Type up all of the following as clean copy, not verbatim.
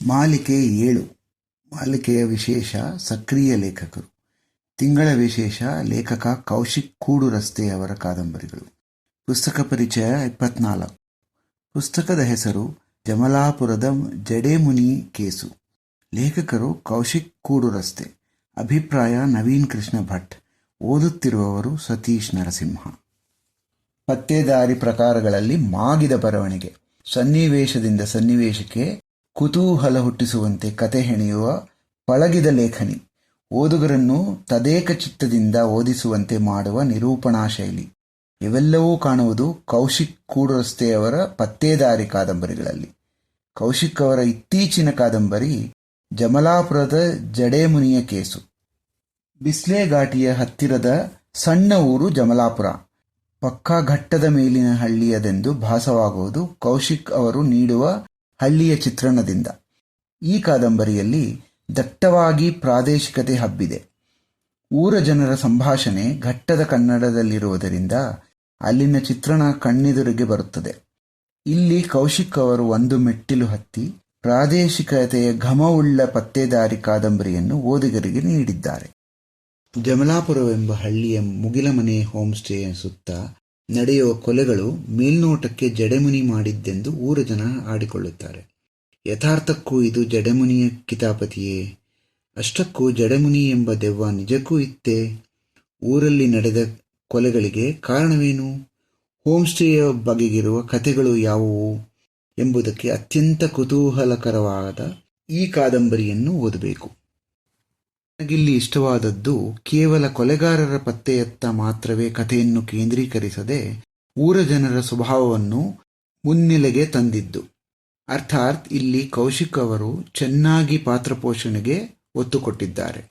ಮಾಲಿಕೆ 7. ಮಾಲಿಕೆಯ ವಿಶೇಷ ಸಕ್ರಿಯ ಲೇಖಕರು. ತಿಂಗಳ ವಿಶೇಷ ಲೇಖಕ ಕೌಶಿಕ್ ಕೂಡು ರಸ್ತೆ ಅವರ ಕಾದಂಬರಿಗಳು. ಪುಸ್ತಕ ಪರಿಚಯ 24. ಪುಸ್ತಕದ ಹೆಸರು ಜಮಲಾಪುರದ ಜಡೇಮುನಿ ಕೇಸು. ಲೇಖಕರು ಕೌಶಿಕ್ ಕೂಡು ರಸ್ತೆ. ಅಭಿಪ್ರಾಯ ನವೀನ್ ಕೃಷ್ಣ ಭಟ್. ಓದುತ್ತಿರುವವರು ಸತೀಶ್ ನರಸಿಂಹ. ಪತ್ತೇದಾರಿ ಪ್ರಕಾರಗಳಲ್ಲಿ ಮಾಗಿದ ಬರವಣಿಗೆ. ಸನ್ನಿವೇಶದಿಂದ ಸನ್ನಿವೇಶಕ್ಕೆ ಕುತೂಹಲ ಹುಟ್ಟಿಸುವಂತೆ ಕತೆ ಹೆಣೆಯುವ ಪಳಗಿದ ಲೇಖನಿ. ಓದುಗರನ್ನು ತದೇಕ ಚಿತ್ತದಿಂದ ಓದಿಸುವಂತೆ ಮಾಡುವ ನಿರೂಪಣಾ ಶೈಲಿ. ಇವೆಲ್ಲವೂ ಕಾಣುವುದು ಕೌಶಿಕ್ ಕೂಡು ರಸ್ತೆಯವರ ಪತ್ತೇದಾರಿ ಕಾದಂಬರಿಗಳಲ್ಲಿ. ಕೌಶಿಕ್ ಅವರ ಇತ್ತೀಚಿನ ಕಾದಂಬರಿ ಜಮಲಾಪುರದ ಜಡೇಮುನಿಯ ಕೇಸು. ಬಿಸ್ಲೆ ಘಾಟಿಯ ಹತ್ತಿರದ ಸಣ್ಣ ಊರು ಜಮಲಾಪುರ ಪಕ್ಕಾ ಘಟ್ಟದ ಮೇಲಿನ ಹಳ್ಳಿಯದೆಂದು ಭಾಸವಾಗುವುದು ಕೌಶಿಕ್ ಅವರು ನೀಡುವ ಹಳ್ಳಿಯ ಚಿತ್ರಣದಿಂದ. ಈ ಕಾದಂಬರಿಯಲ್ಲಿ ದಟ್ಟವಾಗಿ ಪ್ರಾದೇಶಿಕತೆ ಹಬ್ಬಿದೆ. ಊರ ಜನರ ಸಂಭಾಷಣೆ ಘಟ್ಟದ ಕನ್ನಡದಲ್ಲಿರುವುದರಿಂದ ಅಲ್ಲಿನ ಚಿತ್ರಣ ಕಣ್ಣೆದುರಿಗೆ ಬರುತ್ತದೆ. ಇಲ್ಲಿ ಕೌಶಿಕ್ ಅವರು ಒಂದು ಮೆಟ್ಟಿಲು ಹತ್ತಿ ಪ್ರಾದೇಶಿಕತೆಯ ಘಮವುಳ್ಳ ಪತ್ತೇದಾರಿ ಕಾದಂಬರಿಯನ್ನು ಓದುಗರಿಗೆ ನೀಡಿದ್ದಾರೆ. ಜಮಲಾಪುರವೆಂಬ ಹಳ್ಳಿಯ ಮುಗಿಲಮನೆ ಹೋಂಸ್ಟೇಯ ಸುತ್ತ ನಡೆಯುವ ಕೊಲೆಗಳು ಮೇಲ್ನೋಟಕ್ಕೆ ಜಡೇಮುನಿ ಮಾಡಿದ್ದೆಂದು ಊರ ಜನ ಆಡಿಕೊಳ್ಳುತ್ತಾರೆ. ಯಥಾರ್ಥಕ್ಕೂ ಇದು ಜಡೇಮುನಿಯ ಕಿತಾಪತಿಯೇ? ಅಷ್ಟಕ್ಕೂ ಜಡೇಮುನಿ ಎಂಬ ದೆವ್ವ ನಿಜಕ್ಕೂ ಇತ್ತೇ? ಊರಲ್ಲಿ ನಡೆದ ಕೊಲೆಗಳಿಗೆ ಕಾರಣವೇನು? ಹೋಂಸ್ಟೇಯ ಬಗೆಗಿರುವ ಕಥೆಗಳು ಯಾವುವು ಎಂಬುದಕ್ಕೆ ಅತ್ಯಂತ ಕುತೂಹಲಕರವಾದ ಈ ಕಾದಂಬರಿಯನ್ನು ಓದಬೇಕು. ನನಗಿಲ್ಲಿ ಇಷ್ಟವಾದದ್ದು ಕೇವಲ ಕೊಲೆಗಾರರ ಪತ್ತೆಯತ್ತ ಮಾತ್ರವೇ ಕಥೆಯನ್ನು ಕೇಂದ್ರೀಕರಿಸದೆ ಊರ ಜನರ ಸ್ವಭಾವವನ್ನು ಮುನ್ನೆಲೆಗೆ ತಂದಿದ್ದು. ಅರ್ಥಾತ್ ಇಲ್ಲಿ ಕೌಶಿಕ್ ಅವರು ಚೆನ್ನಾಗಿ ಪಾತ್ರಪೋಷಣೆಗೆ ಒತ್ತು ಕೊಟ್ಟಿದ್ದಾರೆ.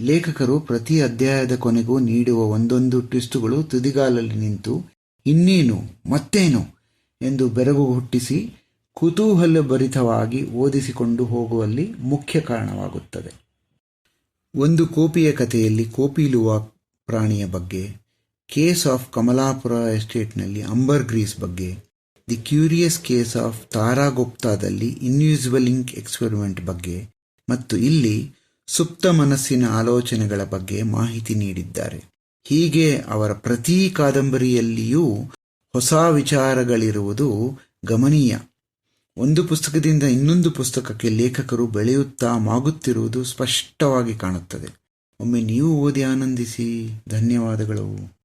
ಲೇಖಕರು ಪ್ರತಿ ಅಧ್ಯಾಯದ ಕೊನೆಗೂ ನೀಡುವ ಒಂದೊಂದು ಟ್ವಿಸ್ಟುಗಳು ತುದಿಗಾಲಲ್ಲಿ ನಿಂತು ಇನ್ನೇನು ಮತ್ತೇನು ಎಂದು ಬೆರಗು ಹುಟ್ಟಿಸಿ ಕುತೂಹಲಭರಿತವಾಗಿ ಓದಿಸಿಕೊಂಡು ಹೋಗುವಲ್ಲಿ ಮುಖ್ಯ ಕಾರಣವಾಗುತ್ತದೆ. ಒಂದು ಕೋಪಿಯ ಕಥೆಯಲ್ಲಿ ಕೋಪಿಲುವ ಪ್ರಾಣಿಯ ಬಗ್ಗೆ, ಕೇಸ್ ಆಫ್ ಕಮಲಾಪುರ ಎಸ್ಟೇಟ್ನಲ್ಲಿ ಅಂಬರ್ ಗ್ರೀಸ್ ಬಗ್ಗೆ, the curious case of Tara ಗುಪ್ತಾದಲ್ಲಿ ಇನ್ವಿಸಿಬಲ್ ಇಂಕ್ ಎಕ್ಸ್ಪೆರಿಮೆಂಟ್ ಬಗ್ಗೆ ಮತ್ತು ಇಲ್ಲಿ ಸುಪ್ತ ಮನಸ್ಸಿನ ಆಲೋಚನೆಗಳ ಬಗ್ಗೆ ಮಾಹಿತಿ ನೀಡಿದ್ದಾರೆ. ಹೀಗೆ ಅವರ ಪ್ರತಿ ಕಾದಂಬರಿಯಲ್ಲಿಯೂ ಹೊಸ ವಿಚಾರಗಳಿರುವುದು ಗಮನೀಯ. ಒಂದು ಪುಸ್ತಕದಿಂದ ಇನ್ನೊಂದು ಪುಸ್ತಕಕ್ಕೆ ಲೇಖಕರು ಬೆಳೆಯುತ್ತಾ ಮಾಗುತ್ತಿರುವುದು ಸ್ಪಷ್ಟವಾಗಿ ಕಾಣುತ್ತದೆ. ಒಮ್ಮೆ ನೀವು ಓದಿ ಆನಂದಿಸಿ. ಧನ್ಯವಾದಗಳು.